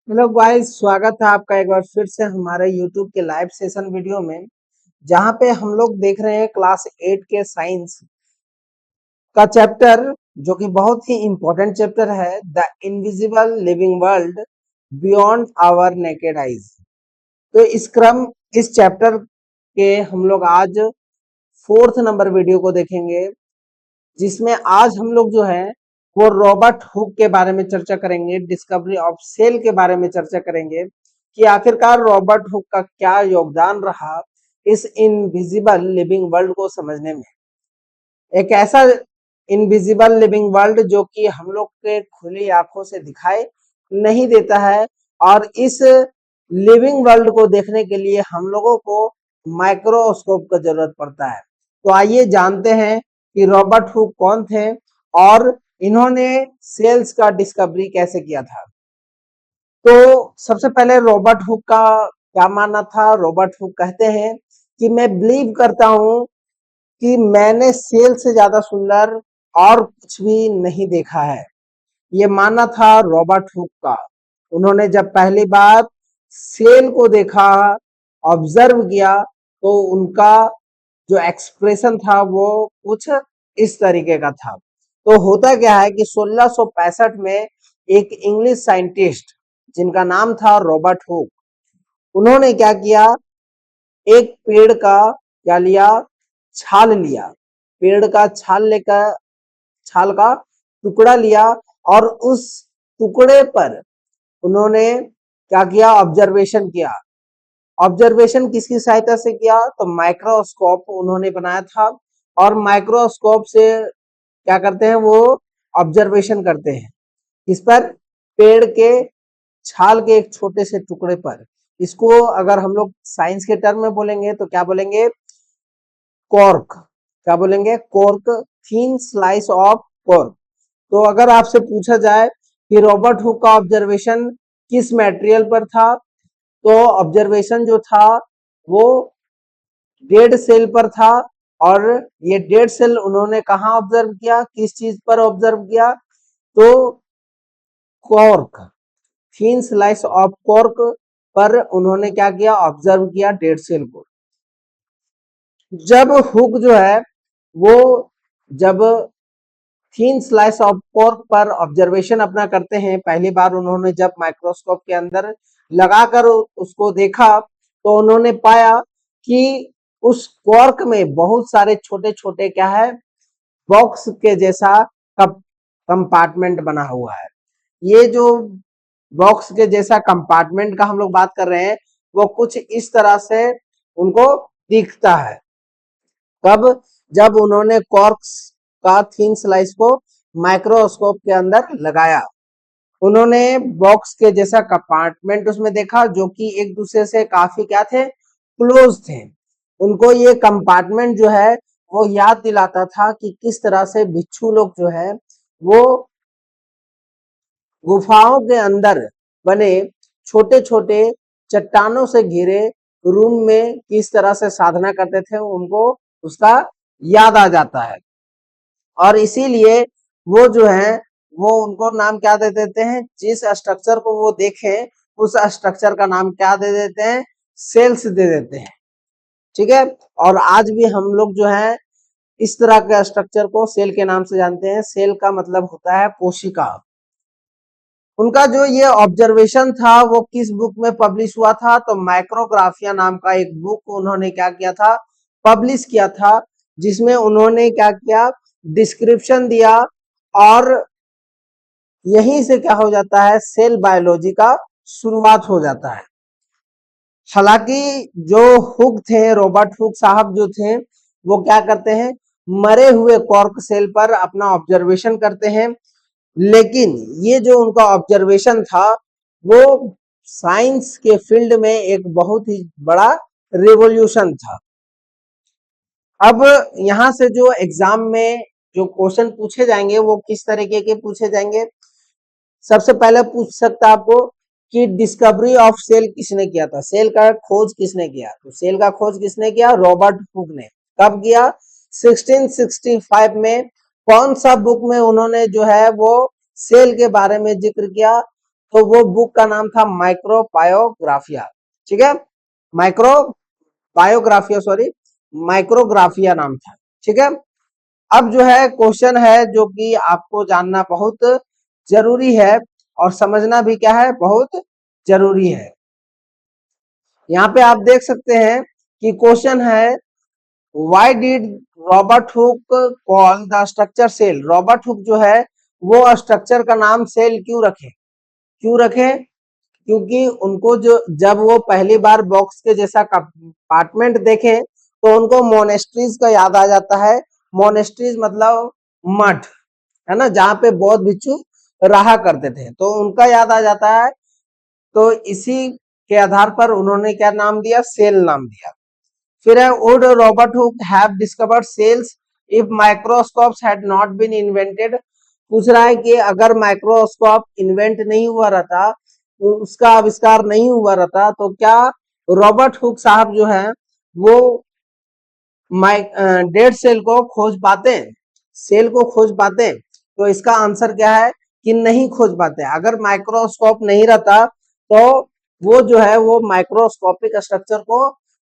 Hello guys, स्वागत है आपका एक बार फिर से हमारे यूट्यूब के लाइव सेशन वीडियो में। जहां पे हम लोग देख रहे हैं क्लास 8 के साइंस का चैप्टर, जो कि बहुत ही इम्पोर्टेंट चैप्टर है, the invisible living world beyond our naked eyes. तो इस चैप्टर के हम लोग आज फोर्थ नंबर वीडियो को देखेंगे, जिसमें आज हम लोग जो है वो रॉबर्ट हुक के बारे में चर्चा करेंगे, डिस्कवरी ऑफ सेल के बारे में चर्चा करेंगे कि आखिरकार रॉबर्ट हुक का क्या योगदान रहा इस इनविजिबल लिविंग वर्ल्ड को समझने में। एक ऐसा इनविजिबल लिविंग वर्ल्ड जो कि हम लोग के खुली आंखों से दिखाई नहीं देता है, और इस लिविंग वर्ल्ड को देखने के लिए हम लोगों को माइक्रोस्कोप का जरूरत पड़ता है। तो आइए जानते हैं कि रॉबर्ट हुक कौन थे और इन्होंने सेल्स का डिस्कवरी कैसे किया था। तो सबसे पहले रॉबर्ट हुक का क्या मानना था। रॉबर्ट हुक कहते हैं कि मैं बिलीव करता हूं कि मैंने सेल से ज्यादा सुंदर और कुछ भी नहीं देखा है। ये मानना था रॉबर्ट हुक का। उन्होंने जब पहली बार सेल को देखा, ऑब्जर्व किया, तो उनका जो एक्सप्रेशन था वो कुछ इस तरीके का था। तो होता क्या है कि 1665 में एक इंग्लिश साइंटिस्ट जिनका नाम था रॉबर्ट हुक, उन्होंने क्या किया, एक पेड़ का क्या लिया, छाल लिया। पेड़ का छाल का टुकड़ा लिया, और उस टुकड़े पर उन्होंने क्या किया, ऑब्जर्वेशन किया। ऑब्जर्वेशन किसकी सहायता से किया, तो माइक्रोस्कोप उन्होंने बनाया था, और माइक्रोस्कोप से क्या करते हैं, वो ऑब्जर्वेशन करते हैं। इस पर, पेड़ के छाल के एक छोटे से टुकड़े पर। इसको अगर हम लोग साइंस के टर्म में बोलेंगे तो क्या बोलेंगे, कॉर्क। क्या बोलेंगे, cork, thin slice of cork. तो अगर आपसे पूछा जाए कि रॉबर्ट हुक का ऑब्जर्वेशन किस मटेरियल पर था, तो ऑब्जर्वेशन जो था वो डेड सेल पर था। और ये डेड सेल उन्होंने कहा ऑब्जर्व किया, किस चीज पर ऑब्जर्व किया, तो cork, thin slice of cork पर उन्होंने क्या किया, ऑब्जर्व किया डेड सेल को। जब हुक जो है वो जब थीन स्लाइस ऑफ कॉर्क पर ऑब्जर्वेशन अपना करते हैं, पहली बार उन्होंने जब माइक्रोस्कोप के अंदर लगाकर उसको देखा, तो उन्होंने पाया कि उस कॉर्क में बहुत सारे छोटे छोटे क्या है, बॉक्स के जैसा कंपार्टमेंट बना हुआ है। ये जो बॉक्स के जैसा कंपार्टमेंट का हम लोग बात कर रहे हैं, वो कुछ इस तरह से उनको दिखता है। कब, जब उन्होंने कॉर्क्स का थीन स्लाइस को माइक्रोस्कोप के अंदर लगाया, उन्होंने बॉक्स के जैसा कंपार्टमेंट उसमें देखा, जो कि एक दूसरे से काफी क्या थे, क्लोज थे। उनको ये कंपार्टमेंट जो है वो याद दिलाता था कि किस तरह से बिच्छू लोग जो है वो गुफाओं के अंदर बने छोटे छोटे चट्टानों से घिरे रूम में किस तरह से साधना करते थे, उनको उसका याद आ जाता है। और इसीलिए वो जो है वो उनको नाम क्या दे देते हैं, जिस स्ट्रक्चर को वो देखें उस स्ट्रक्चर का नाम क्या दे देते हैं, सेल्स दे देते हैं। ठीक है। और आज भी हम लोग जो है इस तरह के स्ट्रक्चर को सेल के नाम से जानते हैं। सेल का मतलब होता है कोशिका। उनका जो ये ऑब्जर्वेशन था वो किस बुक में पब्लिश हुआ था, तो माइक्रोग्राफिया नाम का एक बुक उन्होंने क्या किया था, पब्लिश किया था, जिसमें उन्होंने क्या किया, डिस्क्रिप्शन दिया। और यहीं से क्या हो जाता है, सेल बायोलॉजी का शुरुआत हो जाता है। हालांकि जो हुक थे, रॉबर्ट हुक साहब जो थे, वो क्या करते हैं, मरे हुए कॉर्क सेल पर अपना ऑब्जर्वेशन करते हैं। लेकिन ये जो उनका ऑब्जर्वेशन था वो साइंस के फील्ड में एक बहुत ही बड़ा रिवॉल्यूशन था। अब यहां से जो एग्जाम में जो क्वेश्चन पूछे जाएंगे वो किस तरीके के पूछे जाएंगे। सबसे पहले पूछ सकता है आपको कि डिस्कवरी ऑफ सेल किसने किया था, सेल का खोज किसने किया, तो सेल का खोज किसने किया, रॉबर्ट हुक ने। कब किया, 1665 में। कौन सा बुक में उन्होंने जो है वो सेल के बारे में जिक्र किया, तो वो बुक का नाम था माइक्रोबायोग्राफिया। ठीक है, माइक्रोबायोग्राफिया सॉरी, माइक्रोग्राफिया नाम था। ठीक है, अब जो है क्वेश्चन है जो कि आपको जानना बहुत जरूरी है और समझना भी क्या है, बहुत जरूरी है। यहाँ पे आप देख सकते हैं कि क्वेश्चन है why did Robert Hooke call the structure cell. Robert Hooke जो है वो स्ट्रक्चर का नाम सेल क्यों रखे, क्यों रखे? क्योंकि उनको जो जब वो पहली बार बॉक्स के जैसा कंपार्टमेंट देखे तो उनको मोनेस्ट्रीज का याद आ जाता है। मोनेस्ट्रीज मतलब मठ, है ना, जहाँ पे बौद्ध भिक्षु रहा करते थे, तो उनका याद आ जाता है। तो इसी के आधार पर उन्होंने क्या नाम दिया, सेल नाम दिया। फिर है would Robert Hooke have discovered cells if microscopes had not been invented. पूछ रहा है कि अगर माइक्रोस्कोप इन्वेंट नहीं हुआ रहता, तो उसका आविष्कार नहीं हुआ रहता, तो क्या रॉबर्ट हुक साहब जो है वो डेड सेल को खोज पाते, सेल को खोज पाते? तो इसका आंसर क्या है कि नहीं खोज पाते। अगर माइक्रोस्कोप नहीं रहता तो वो जो है वो माइक्रोस्कोपिक स्ट्रक्चर को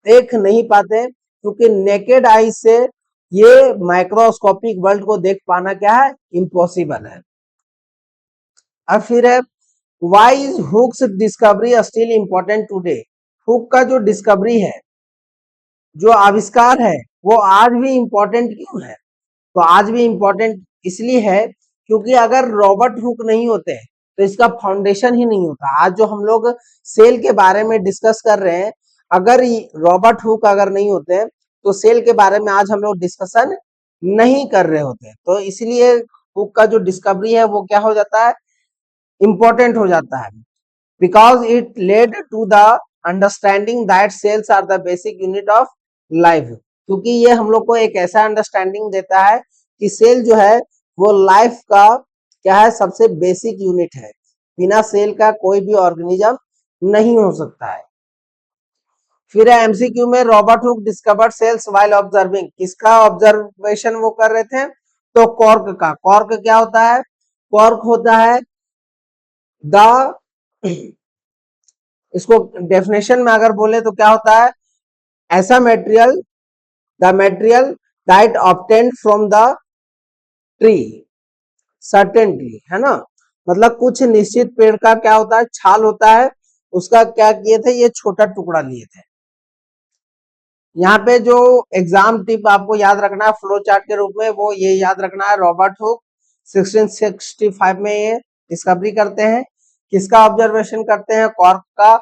देख नहीं पाते, क्योंकि नेकेड आई से ये माइक्रोस्कोपिक वर्ल्ड को देख पाना क्या है, इम्पॉसिबल है। अब फिर है why is Hooke's discovery still important today. Hooke का जो डिस्कवरी है, जो आविष्कार है, वो आज भी इम्पोर्टेंट क्यों है? तो आज भी इम्पोर्टेंट इसलिए है क्योंकि अगर रॉबर्ट हुक नहीं होते तो इसका फाउंडेशन ही नहीं होता। आज जो हम लोग सेल के बारे में डिस्कस कर रहे हैं, अगर रॉबर्ट हुक अगर नहीं होते तो सेल के बारे में आज हम लोग डिस्कशन नहीं कर रहे होते। तो इसलिए हुक का जो डिस्कवरी है वो क्या हो जाता है, इम्पोर्टेंट हो जाता है। Because it led to the understanding that cells are the basic unit of life. क्योंकि ये हम लोग को एक ऐसा अंडरस्टैंडिंग देता है कि सेल जो है वो लाइफ का क्या है, सबसे बेसिक यूनिट है। बिना सेल का कोई भी ऑर्गेनिज्म नहीं हो सकता है। फिर एमसीक्यू में Robert Hooke discovered cells while observing. किसका ऑब्जर्वेशन वो कर रहे थे? तो कॉर्क का। कॉर्क क्या होता है? कॉर्क होता है द, इसको डेफिनेशन में अगर बोले तो क्या होता है, ऐसा material, the material that obtained from the tree, certain tree, है ना, मतलब कुछ निश्चित पेड़ का क्या होता है, छाल होता है, उसका क्या किए थे, ये छोटा टुकड़ा लिए थे। यहाँ पे जो एग्जाम टिप आपको याद रखना है फ्लो चार्ट के रूप में, वो ये याद रखना है, रॉबर्ट हुक 1665 में ये डिस्कवरी करते हैं। किसका ऑब्जर्वेशन करते हैं? कॉर्क का।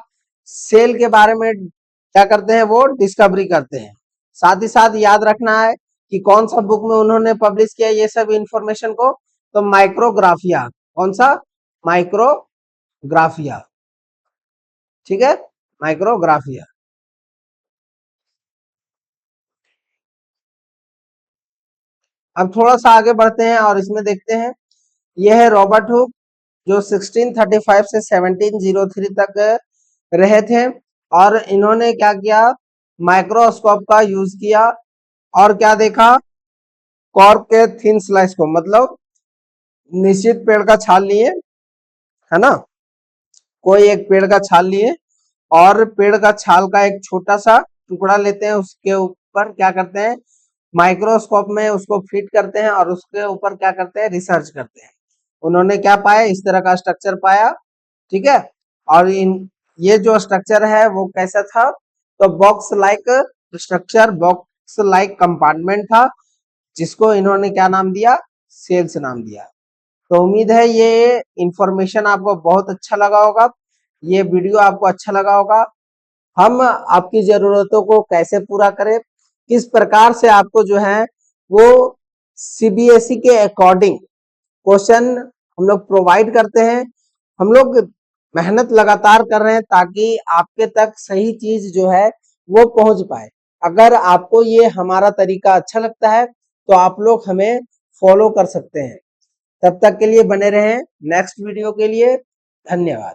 सेल के बारे में क्या करते हैं, वो डिस्कवरी करते हैं। साथ ही साथ याद रखना है कि कौन सा बुक में उन्होंने पब्लिश किया ये सब इंफॉर्मेशन को, तो माइक्रोग्राफिया। कौन सा? माइक्रोग्राफिया। ठीक है, माइक्रोग्राफिया। अब थोड़ा सा आगे बढ़ते हैं और इसमें देखते हैं, यह है रॉबर्ट हुक जो 1635 से 1703 तक रहे थे, और इन्होंने क्या किया, माइक्रोस्कोप का यूज किया और क्या देखा, कॉर्क के थिन स्लाइस को, मतलब निश्चित पेड़ का छाल लिए, है ना, कोई एक पेड़ का छाल लिए और पेड़ का छाल का एक छोटा सा टुकड़ा लेते हैं, उसके ऊपर क्या करते हैं, माइक्रोस्कोप में उसको फिट करते हैं और उसके ऊपर क्या करते हैं, रिसर्च करते हैं। उन्होंने क्या पाया, इस तरह का स्ट्रक्चर पाया। ठीक है, और इन ये जो स्ट्रक्चर है वो कैसा था, तो box like structure, box like compartment था, जिसको इन्होंने क्या नाम दिया, सेल्स नाम दिया। तो उम्मीद है ये इंफॉर्मेशन आपको बहुत अच्छा लगा होगा, ये वीडियो आपको अच्छा लगा होगा। हम आपकी जरूरतों को कैसे पूरा करें, किस प्रकार से आपको जो है वो सीबीएसई के अकॉर्डिंग क्वेश्चन हम लोग प्रोवाइड करते हैं। हम लोग मेहनत लगातार कर रहे हैं ताकि आपके तक सही चीज जो है वो पहुंच पाए। अगर आपको ये हमारा तरीका अच्छा लगता है तो आप लोग हमें फॉलो कर सकते हैं। तब तक के लिए बने रहें नेक्स्ट वीडियो के लिए। धन्यवाद।